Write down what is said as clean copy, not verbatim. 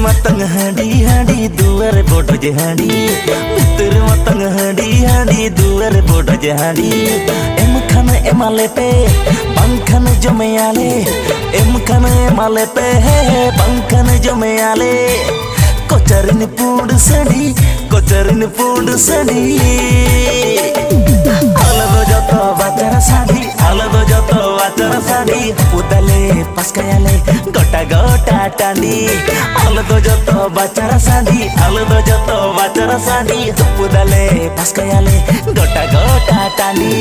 मतंग हांडी हांडी दुआर बोट जे हांडी भितर मतंग हांडी हांडी दुआर बोट जे हांडी एम खान एमाले पे पंखन जमे आले एम खान एमाले पे पंखन जमे आले कोचरिन पूड सड़ी अलदो जतो बाचारा साड़ी पुदले पस्कायाले गोटा गोटा टांडी अलदो जतो बाचारा साड़ी पुदले पस्कायाले गोटा गोटा टांडी।